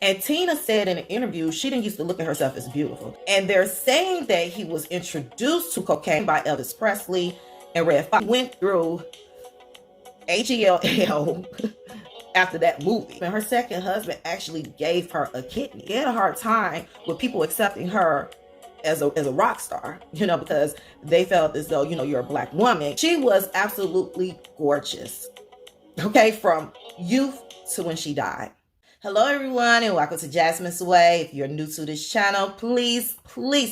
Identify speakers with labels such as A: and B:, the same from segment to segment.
A: And Tina said in an interview she didn't used to look at herself as beautiful. And they're saying that he was introduced to cocaine by Elvis Presley and Red Fox. He went through AGLL after that movie. And her second husband actually gave her a kidney. He had a hard time with people accepting her as a rock star, because they felt as though, you're a black woman. She was absolutely gorgeous, okay, from youth to when she died. Hello everyone, and welcome to Jasmine's Way. If you're new to this channel, please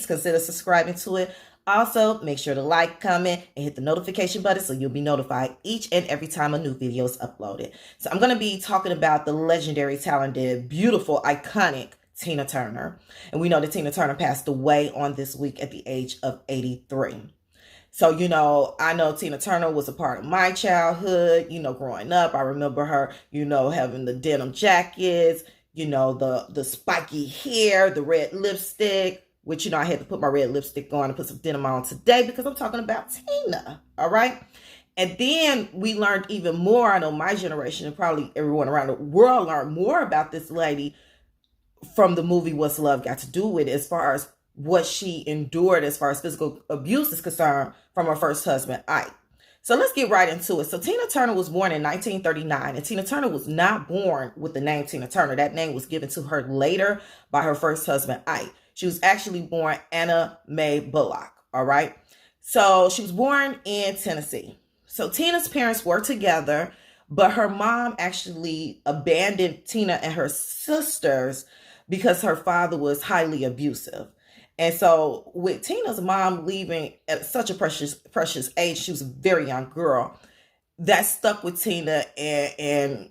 A: consider subscribing to it. Also, make sure to like, comment, and hit the notification button so you'll be notified each and every time a new video is uploaded. So I'm going to be talking about the legendary, talented, beautiful, iconic Tina Turner. And we know that Tina Turner passed away on this week at the age of 83. So, I know Tina Turner was a part of my childhood, growing up. I remember her, having the denim jackets, the spiky hair, the red lipstick, which, I had to put my red lipstick on and put some denim on today because I'm talking about Tina, all right? And then we learned even more. I know my generation and probably everyone around the world learned more about this lady from the movie What's Love Got to Do With It, as far as what she endured as far as physical abuse is concerned from her first husband, Ike. So let's get right into it. So Tina Turner was born in 1939, and Tina Turner was not born with the name Tina Turner. That name was given to her later by her first husband, Ike. She was actually born Anna Mae Bullock, all right? So she was born in Tennessee. So Tina's parents were together, but her mom actually abandoned Tina and her sisters because her father was highly abusive. And so with Tina's mom leaving at such a precious age, she was a very young girl, that stuck with Tina. And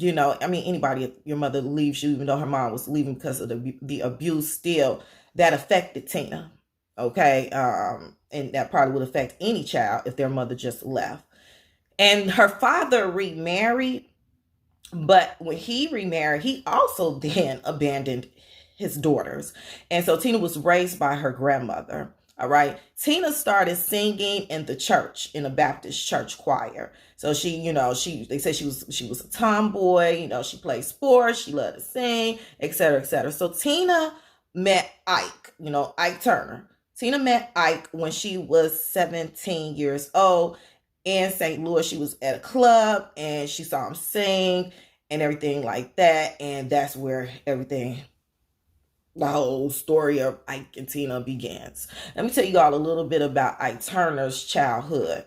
A: anybody, if your mother leaves you, even though her mom was leaving because of the abuse, still, that affected Tina, okay? And that probably would affect any child if their mother just left. And her father remarried, but when he remarried, he also then abandoned his daughters. And so Tina was raised by her grandmother. All right. Tina started singing in the church, in a Baptist church choir. So they said she was a tomboy, she played sports, she loved to sing, et cetera, et cetera. So Tina met Ike, Ike Turner. Tina met Ike when she was 17 years old in St. Louis. She was at a club and she saw him sing and everything like that. And that's where the whole story of Ike and Tina begins. Let me tell you all a little bit about Ike Turner's childhood.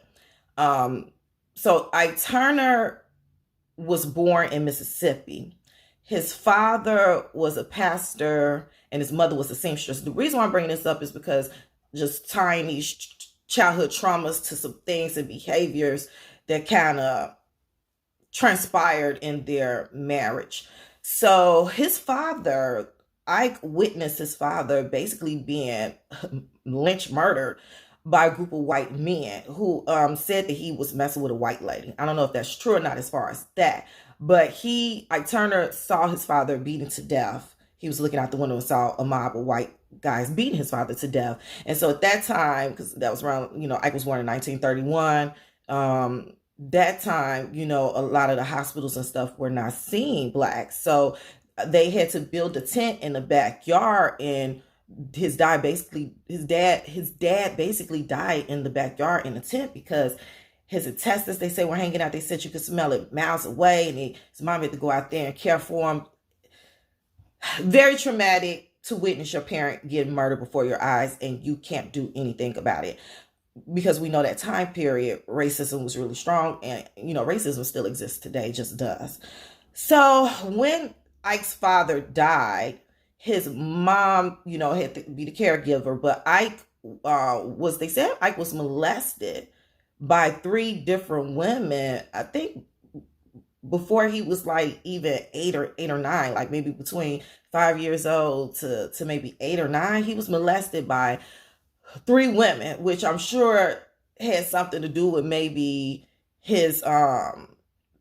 A: So Ike Turner was born in Mississippi. His father was a pastor and his mother was a seamstress. The reason why I'm bringing this up is because just tying these childhood traumas to some things and behaviors that kind of transpired in their marriage. So his father, Ike witnessed his father basically being lynch murdered by a group of white men who said that he was messing with a white lady. I don't know if that's true or not as far as that, but Ike Turner saw his father beaten to death. He was looking out the window and saw a mob of white guys beating his father to death. And so at that time, because that was around, Ike was born in 1931, that time, a lot of the hospitals and stuff were not seeing blacks. So they had to build a tent in the backyard, and his dad basically died in the backyard in the tent because his intestines, they say, were hanging out. They said you could smell it miles away, and his mom had to go out there and care for him. Very traumatic to witness your parent getting murdered before your eyes, and you can't do anything about it. Because we know that time period, racism was really strong, and, racism still exists today, just does. So when Ike's father died, his mom, had to be the caregiver, but they said Ike was molested by 3 different women, I think before he was like even 8 or 9, like maybe between 5 years old to maybe 8 or 9, he was molested by 3 women, which I'm sure had something to do with maybe his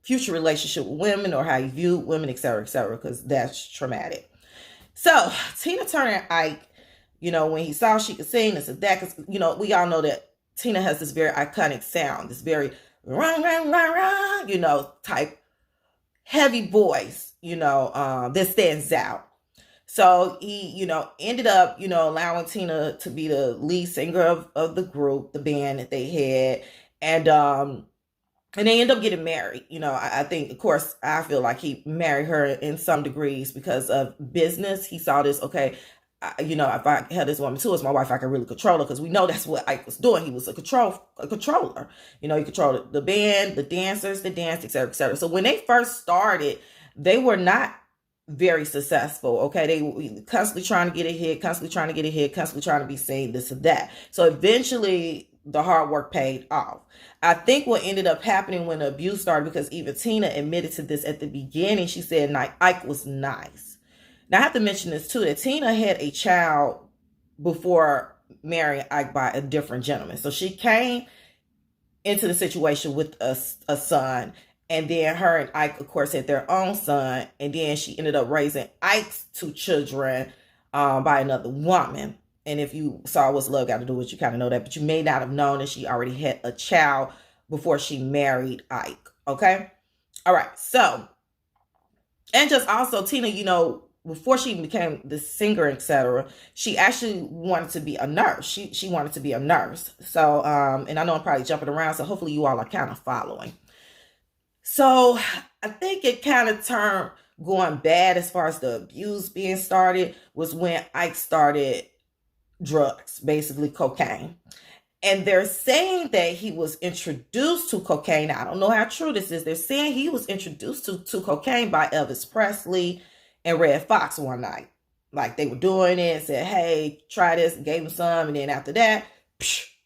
A: future relationship with women or how he viewed women, et cetera, because that's traumatic. So Tina Turner and Ike, when he saw she could sing this and that, because, we all know that Tina has this very iconic sound, this very run, type heavy voice. that stands out. So he, ended up, allowing Tina to be the lead singer of the group, the band that they had. And they end up getting married. I think, of course, I feel like he married her in some degrees because of business. He saw this, okay, if I had this woman too as my wife, I could really control her, because we know that's what Ike was doing. He was a controller. He controlled the band, the dancers, the dance, et cetera, et cetera. So when they first started, they were not very successful. Okay, they were constantly trying to get a hit, constantly trying to get a hit, constantly trying to be seen, this and that. So eventually, the hard work paid off. I think what ended up happening when the abuse started, because even Tina admitted to this at the beginning, she said Ike was nice. Now, I have to mention this too, that Tina had a child before marrying Ike by a different gentleman. So she came into the situation with a son, and then her and Ike, of course, had their own son, and then she ended up raising Ike's 2 children by another woman. And if you saw What's Love Got to Do with, you kind of know that, but you may not have known that she already had a child before she married Ike. Okay. All right. So, and just also Tina, before she became the singer, etc., she actually wanted to be a nurse. She wanted to be a nurse. So, and I know I'm probably jumping around, so hopefully you all are kind of following. So I think it kind of turned going bad as far as the abuse being started was when Ike started drugs, basically cocaine. And they're saying that he was introduced to cocaine. Now, I don't know how true this is. They're saying he was introduced to cocaine by Elvis Presley and Red Fox one night. Like, they were doing it and said, hey, try this, and gave him some. And then after that,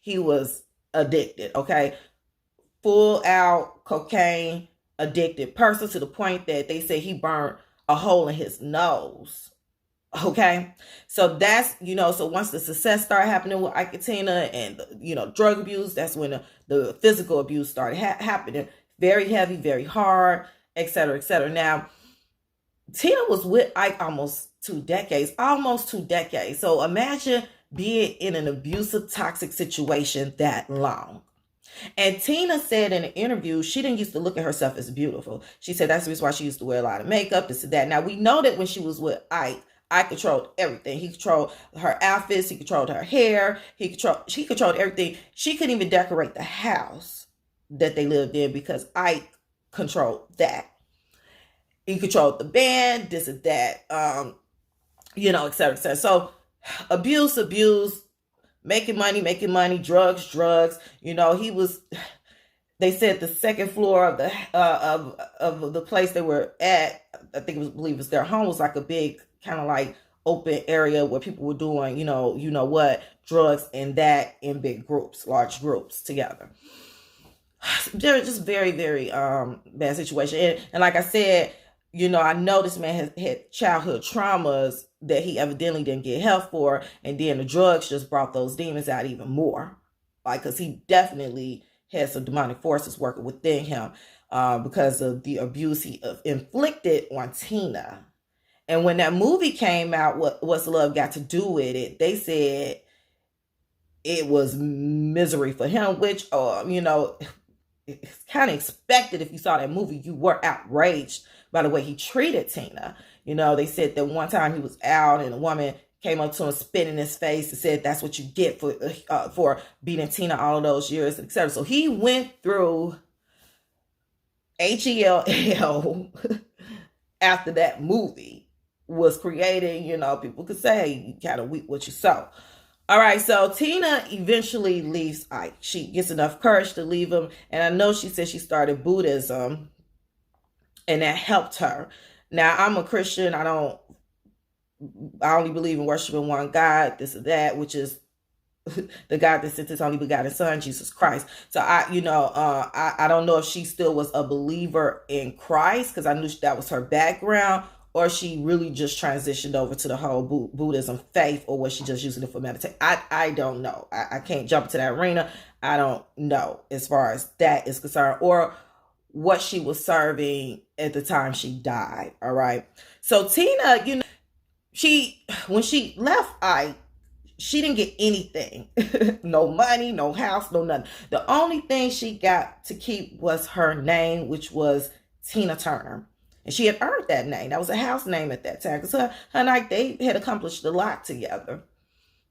A: he was addicted, okay? Full out cocaine addicted person, to the point that they say he burned a hole in his nose. Okay, so that's, so once the success started happening with Ike and Tina, and, drug abuse, that's when the physical abuse started happening. Very heavy, very hard, et cetera, et cetera. Now, Tina was with Ike almost 2 decades. So imagine being in an abusive, toxic situation that long. And Tina said in an interview, she didn't used to look at herself as beautiful. She said that's the reason why she used to wear a lot of makeup, this and that. Now, we know that when she was with Ike, I controlled everything. He controlled her outfits. He controlled her hair. She controlled everything. She couldn't even decorate the house that they lived in, because Ike controlled that. He controlled the band, this and that, et cetera, et cetera. So abuse, making money, drugs. He was, they said the second floor of the place they were at, I believe it was their home, was like a big kind of like open area where people were doing, drugs, and that in big groups, large groups together. They're just very, very bad situation. And like I said, I know this man has had childhood traumas that he evidently didn't get help for, and then the drugs just brought those demons out even more. Like, because he definitely had some demonic forces working within him because of the abuse he inflicted on Tina. And when that movie came out, What's Love Got to Do with It, they said it was misery for him, which, it's kind of expected. If you saw that movie, you were outraged by the way he treated Tina. They said that one time he was out and a woman came up to him, spit in his face, and said, that's what you get for beating Tina all of those years, etc. So he went through HELL after that movie was created. People could say, you kind of reap what you sow. All right, so Tina eventually leaves Ike. She gets enough courage to leave him. And I know she said she started Buddhism, and that helped her. Now, I'm a Christian. I only believe in worshiping one God, this or that, which is the God that sent his only begotten son, Jesus Christ. So I don't know if she still was a believer in Christ, because I knew that was her background, or she really just transitioned over to the whole Buddhism faith, or was she just using it for meditation? I don't know. I can't jump into that arena. I don't know as far as that is concerned, or what she was serving at the time she died. All right. So Tina, when she left Ike, she didn't get anything. No money, no house, no nothing. The only thing she got to keep was her name, which was Tina Turner. And she had earned that name. That was a house name at that time. Because her and Ike, they had accomplished a lot together.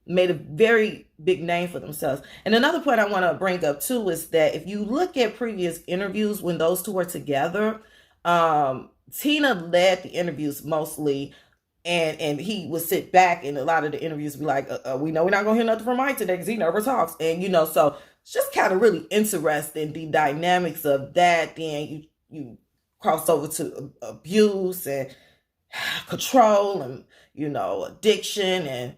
A: Made a very big name for themselves. And another point I want to bring up too is that if you look at previous interviews when those two were together, Tina led the interviews mostly, and he would sit back and a lot of the interviews be like, we know we're not gonna hear nothing from Mike today because he never talks. And so it's just kind of really interesting, the dynamics of that. Then you cross over to abuse and control and addiction, and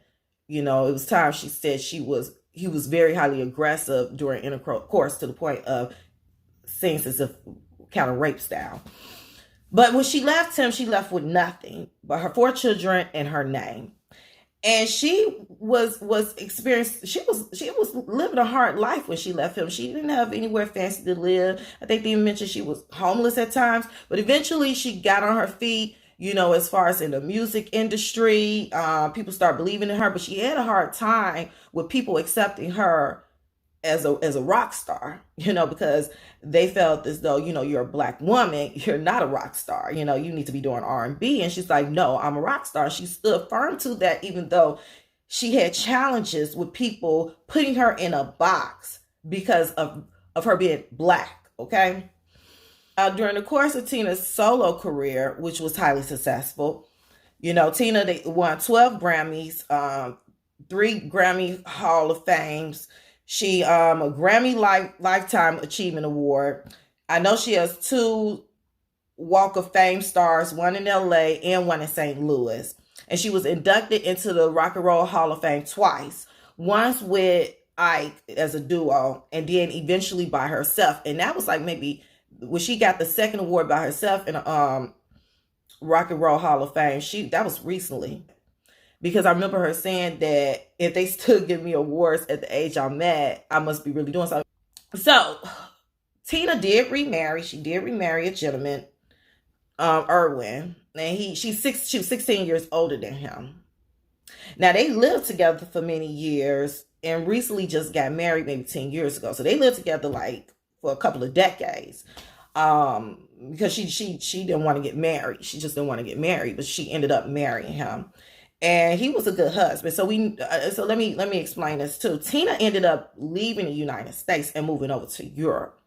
A: it was times she said he was very highly aggressive during intercourse to the point of seeing as if kind of rape style. But when she left him, she left with nothing but her 4 children and her name. And she was living a hard life when she left him. She didn't have anywhere fancy to live. I think they even mentioned she was homeless at times. But eventually she got on her feet, as far as in the music industry. People start believing in her. But she had a hard time with people accepting her as a rock star, because they felt as though, you're a black woman, you're not a rock star, you need to be doing R&B. And she's like, no, I'm a rock star. She stood firm to that, even though she had challenges with people putting her in a box because of her being black. Okay. During the course of Tina's solo career, which was highly successful, Tina, they won 12 Grammys, 3 Grammy Hall of Fames. She a Grammy Lifetime Achievement Award. I know she has 2 Walk of Fame stars, one in LA and one in St. Louis. And she was inducted into the Rock and Roll Hall of Fame twice. Once with Ike as a duo, and then eventually by herself. And that was like maybe when she got the second award by herself in Rock and Roll Hall of Fame. That was recently. Because I remember her saying that if they still give me awards at the age I'm at, I must be really doing something. So, Tina did remarry. She did remarry a gentleman, Irwin. And she was 16 years older than him. Now, they lived together for many years and recently just got married maybe 10 years ago. So, they lived together like for a couple of decades. Because she didn't want to get married. She just didn't want to get married. But she ended up marrying him. And he was a good husband. So let me explain this too. Tina ended up leaving the United States and moving over to Europe.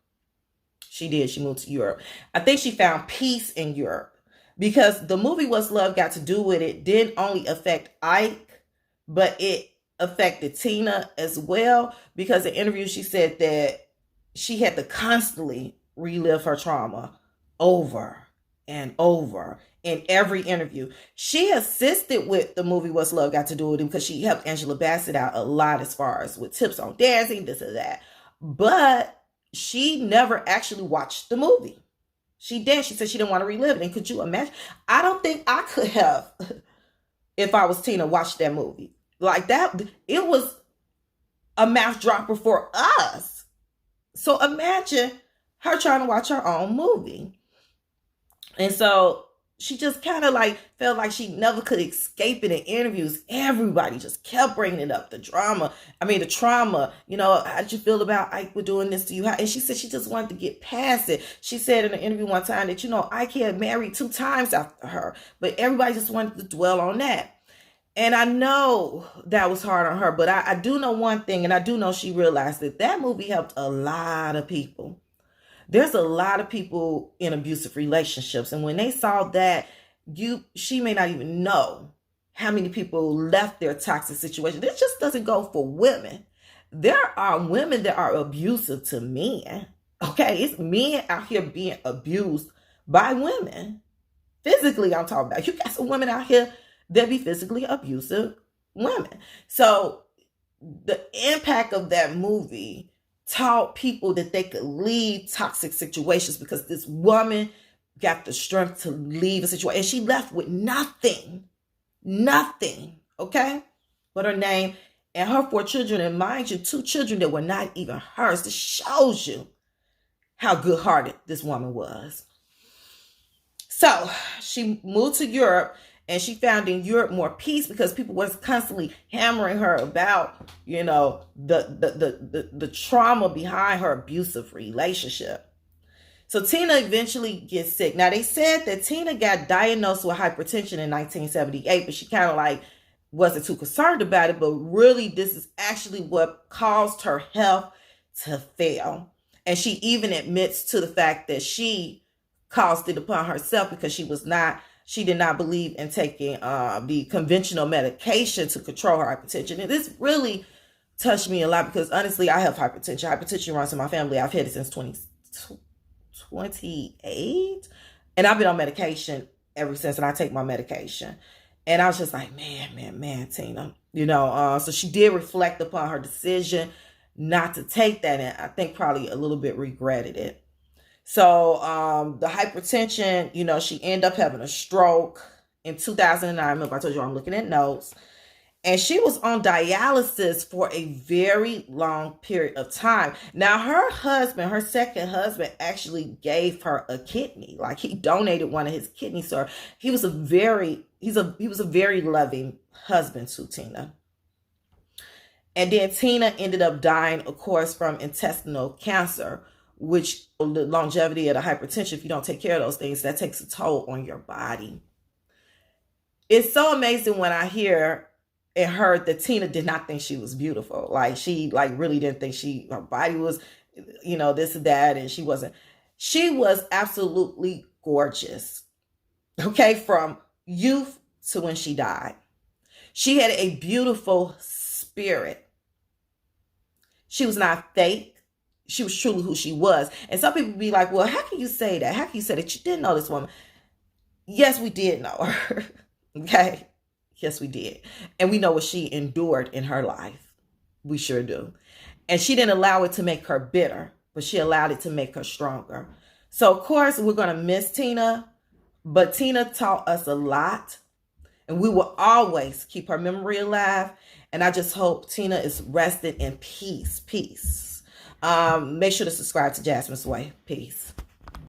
A: She did. She moved to Europe. I think she found peace in Europe because the movie What's Love Got to Do with It didn't only affect Ike, but it affected Tina as well. Because in interviews she said that she had to constantly relive her trauma over and over in every interview. She assisted with the movie What's Love Got to Do with It because she helped Angela Bassett out a lot as far as with tips on dancing, this and that. But she never actually watched the movie. She did. She said she didn't want to relive it. And could you imagine? I don't think I could have, if I was Tina, watched that movie. Like that, it was a mouth dropper for us. So imagine her trying to watch her own movie. And so she just kind of like felt like she never could escape it in interviews. Everybody just kept bringing it up. The trauma. How'd you feel about Ike doing this to you? And she said she just wanted to get past it. She said in an interview one time that, Ike had married 2 times after her. But everybody just wanted to dwell on that. And I know that was hard on her. But I do know one thing. And I do know she realized that movie helped a lot of people. There's a lot of people in abusive relationships. And when they saw that, she may not even know how many people left their toxic situation. This just doesn't go for women. There are women that are abusive to men. Okay, it's men out here being abused by women. Physically, I'm talking about. You got some women out here that be physically abusive women. So the impact of that movie taught people that they could leave toxic situations because this woman got the strength to leave a situation. And she left with nothing, okay, but her name and her 4 children. And mind you, 2 children that were not even hers. This shows you how good-hearted this woman was. So she moved to Europe. And she found in Europe more peace because people was constantly hammering her about, the trauma behind her abusive relationship. So Tina eventually gets sick. Now they said that Tina got diagnosed with hypertension in 1978, but she kind of like wasn't too concerned about it. But really, this is actually what caused her health to fail. And she even admits to the fact that she caused it upon herself because she did not believe in taking the conventional medication to control her hypertension. And this really touched me a lot because honestly, I have hypertension. Hypertension runs in my family. I've had it since 28, and I've been on medication ever since, and I take my medication. And I was just like, man, Tina, so she did reflect upon her decision not to take that, and I think probably a little bit regretted it. So the hypertension, she ended up having a stroke in 2009. Remember, I told you I'm looking at notes. And she was on dialysis for a very long period of time. Now, her second husband, actually gave her a kidney. Like, he donated one of his kidneys to her. He was a very loving husband to Tina. And then Tina ended up dying, of course, from intestinal cancer, which the longevity of the hypertension, if you don't take care of those things, that takes a toll on your body. It's so amazing when I hear and heard that Tina did not think she was beautiful. Like, she really didn't think her body was, this and that. And she wasn't. She was absolutely gorgeous. Okay. From youth to when she died. She had a beautiful spirit. She was not fake. She was truly who she was. And some people be like, well, how can you say that? How can you say that you didn't know this woman? Yes, we did know her. Okay. Yes, we did. And we know what she endured in her life. We sure do. And she didn't allow it to make her bitter, but she allowed it to make her stronger. So, of course, we're going to miss Tina, but Tina taught us a lot, and we will always keep her memory alive. And I just hope Tina is rested in peace. Make sure to subscribe to Jasmine's Way. Peace.